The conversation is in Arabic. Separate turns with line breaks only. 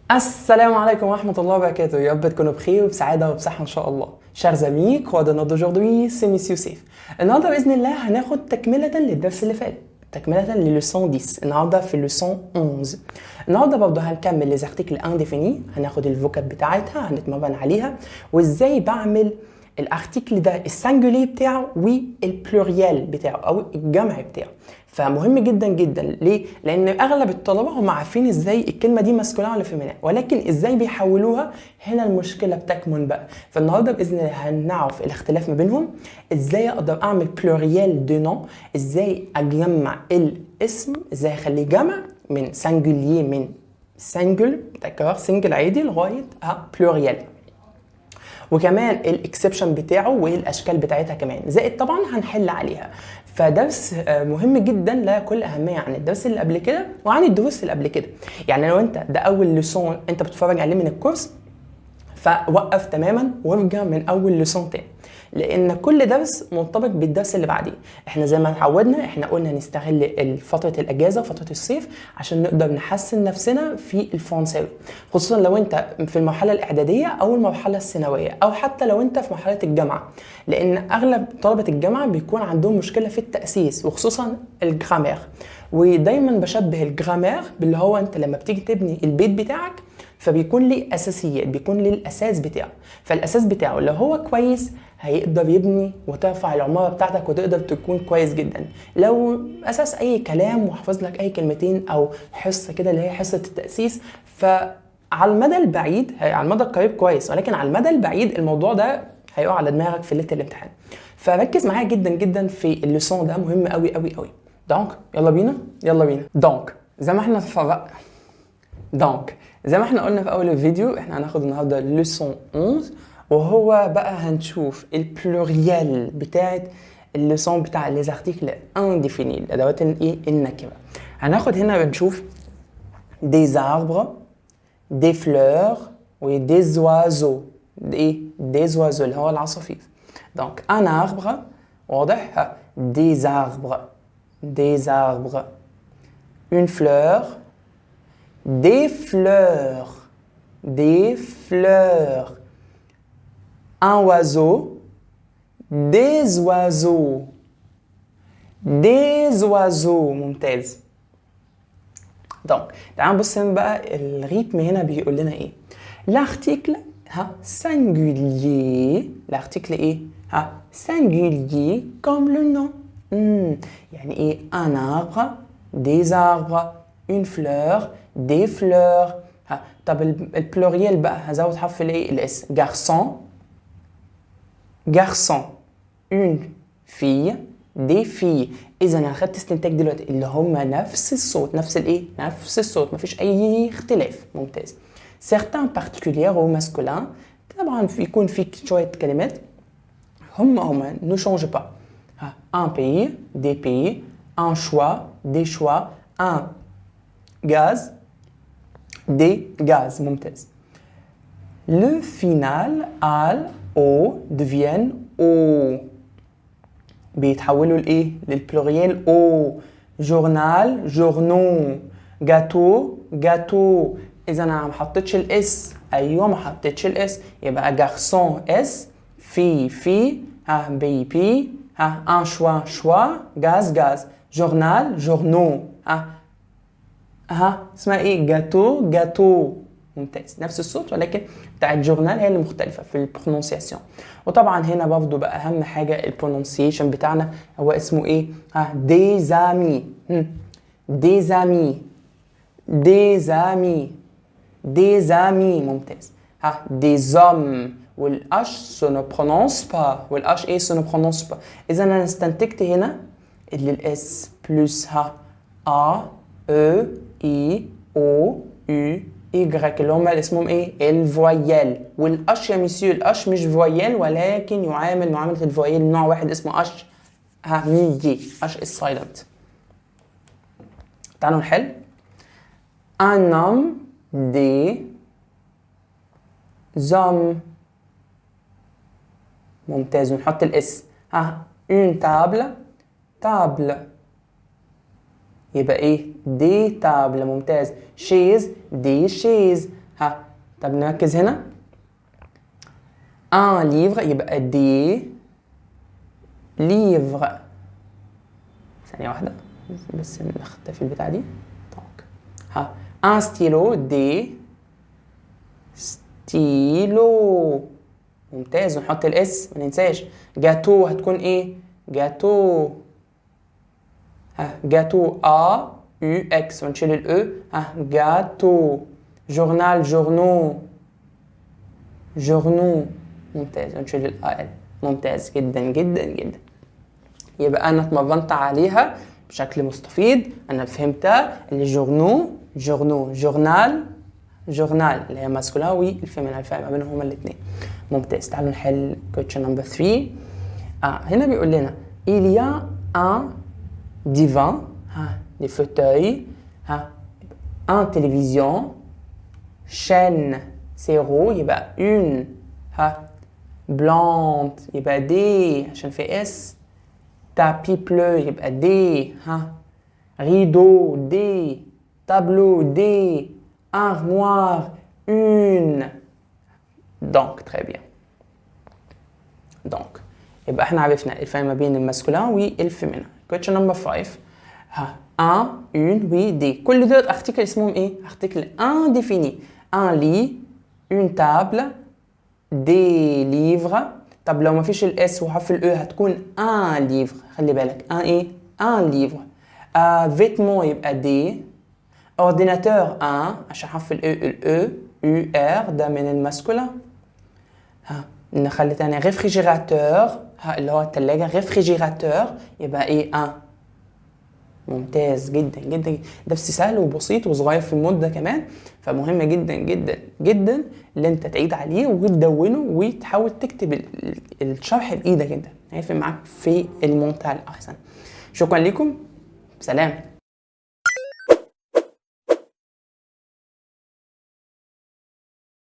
Assalamu alaikum wa rahmatullahi wa barakatuh. يا رب تكونوا بخير وبسعادة وبصحة إن شاء الله. Chers amis, cours de notes d'aujourd'hui, c'est Miss Youssef. النهارده بإذن الله هناخد تكملة للدرس اللي فات. تكملة لللسون 10. النهارده في اللسون 11. النهارده برضه هنكمل les articles indéfinis. هناخد الفوكاب بتاعتها هنتمرن عليها وإزاي بعمل الارتيكل ده السنجولي بتاعه والبلوريال بتاعه او الجمع بتاعه. فمهم جدا جدا ليه؟ لان اغلب الطلبه هم عارفين ازاي الكلمه دي ماسكولين ولا فيمينين، ولكن ازاي بيحولوها هنا المشكله بتكمن بقى. فالنهارده باذن الله هنعرف الاختلاف ما بينهم، ازاي اقدر اعمل بلوريال دو نون، ازاي اجمع الاسم، ازاي اخليه جمع من سنجولي من سنجل داكور سنجل عادي لغايه بلوريال، وكمان الاكسبشن بتاعه والاشكال بتاعتها كمان، زائد طبعا هنحل عليها. فدرس مهم جدا لا يقل اهميه عن الدرس اللي قبل كده وعن الدروس اللي قبل كده. يعني لو انت ده اول لسون انت بتتفرج عليه من الكورس، فوقف تماما وارجع من اول لسون تاني، لان كل درس مرتبط بالدرس اللي بعديه. احنا زي ما اتعودنا احنا قلنا نستغل فتره الاجازه وفتره الصيف عشان نقدر نحسن نفسنا في الفرنساوي، خصوصا لو انت في المرحله الاعداديه او المرحله الثانويه او حتى لو انت في مرحله الجامعه، لان اغلب طلبه الجامعه بيكون عندهم مشكله في التاسيس وخصوصا الجرامير. ودايما بشبه الجرامير باللي هو انت لما بتيجي تبني البيت بتاعك فبيكون ليه اساسيات، بيكون ليه الاساس بتاعه. فالاساس بتاعه لو هو كويس هيقدر يبني وترفع العماره بتاعتك وتقدر تكون كويس جدا. لو اساس اي كلام وحفظ لك اي كلمتين او حصه كده اللي هي حصه التاسيس، فعلى المدى البعيد على المدى القريب كويس، ولكن على المدى البعيد الموضوع ده هيقع على دماغك في ليله الامتحان. فركز معايا جدا جدا في اللسون ده، مهم قوي قوي قوي. دونك يلا بينا. دونك زي ما احنا زي ما احنا قلنا في اول الفيديو، احنا هناخد النهارده لسون 11، وهو بقى هنشوف البلوريال بتاعت اللسون بتاع لي زارتيكل انديفيني، الادوات الايه النكره. هناخد هنا بنشوف des arbres, des fleurs و des oiseaux. des oiseaux اللي هو العصافير. دونك un arbre واضح، des arbres, une fleur, des fleurs, un oiseau, des oiseaux. ممتاز. دونك تعالوا نبص بقى الريتم هنا بيقول لنا ايه. l'article singulier، l'article ايه singulier comme le nom. يعني ايه un arbre, des arbres, une fleur, des fleurs. طب البلوريال بقى هزود حرف الايه الاس. garçon, une fille, des filles. اذا انا خدت استنتاج دلوقتي اللي هم نفس الصوت، نفس الصوت، مفيش اي اختلاف. ممتاز. certains particuliers au masculin، طبعا يكون في شويه كلمات هم ne change pas. un pays, des pays, un choix, des choix, un gaz, des gaz. ممتاز. le final al او deviennent او، بيتحولوا لايه للبلوريال او. journal journaux, gâteau. اذا انا ما حطيتش الاس، ايوه ما حطيتش الاس، يبقى garçon اس، في بي un choix gaz journal journaux. اسمها ايه جاتو. ممتاز. نفس الصوت ولكن بتاع الجورنال هي اللي مختلفه في البرونونسياسيون. وطبعا هنا برضو بقى اهم حاجه البرونونسيشن بتاعنا هو اسمه ايه des amis. ممتاز. des hommes والاش سو نو برونونس با، والاش ايه سو نو برونونس با. اذا انا استنتجت هنا اللي الاس بلس ا او اي او يو إيجريك اللي هما اللي اسمهم ايه الفويال. والاش يا مسيو الاش مش فويال ولكن يعامل معاملة الفويال، نوع واحد اسمه اش ميجي، اش is silent. تعالوا نحل. un homme, des hommes. ممتاز. ونحط الاس. une table يبقى ايه دي تابل. ممتاز. شيز دي شيز. ها طب نركز هنا. ان ليفر يبقى دي ليفر. ثانية واحدة بس نختفي البتاع دي. دونك ها ان ستيلو دي ستيلو. ممتاز. ونحط الاس ما ننساش. جاتو هتكون ايه؟ جاتو. ها جاتو ا يو اكس ونشيل الاو. ها جاتو. جورنال جورنو. جورنو. ممتاز ونشيل ال. ممتاز جدا جدا جدا. يبقى انا اتمرنت عليها بشكل مستفيض. انا فهمتها اللي جورنو جورنو جورنال جورنال اللي هي ماسكولا والفيمينال، الفرق ما بينهم هما الاثنين. ممتاز. تعالوا نحل question number 3. هنا بيقول لنا il y a un divan des fauteuils un télévision chaîne 0 يبقى une blonde يبقى دي عشان في اس. tapis bleu يبقى دي rideau دي. tableau دي. armoire une. donc très bien. donc يبقى احنا عرفنا الفرق ما بين الماسكولين والفيمينين. question number 5 un une oui des. كل دول ارتكل اسمهم ايه؟ ارتكل indéfini. un lit une table des livres. طب لو ما فيش الاس وحرف الاو هتكون un livre. خلي بالك un ايه؟ un livre. vêtements يبقى دي. ordinateur un عشان حرف الاو يو ار ده من الماسكولين. نخلي تاني réfrigérateur اللي هو التلاجة réfrigérateur يبقى ايه؟ ان. ممتاز جدا جدا. درس سهل وبسيط وصغير في المدة كمان، فمهم جدا جدا جدا اللي انت تعيد عليه وتدونه وتحاول تكتب الشرح بايدك انت، هيفرق معاك في المونتاج احسن. شكرا لكم، سلام.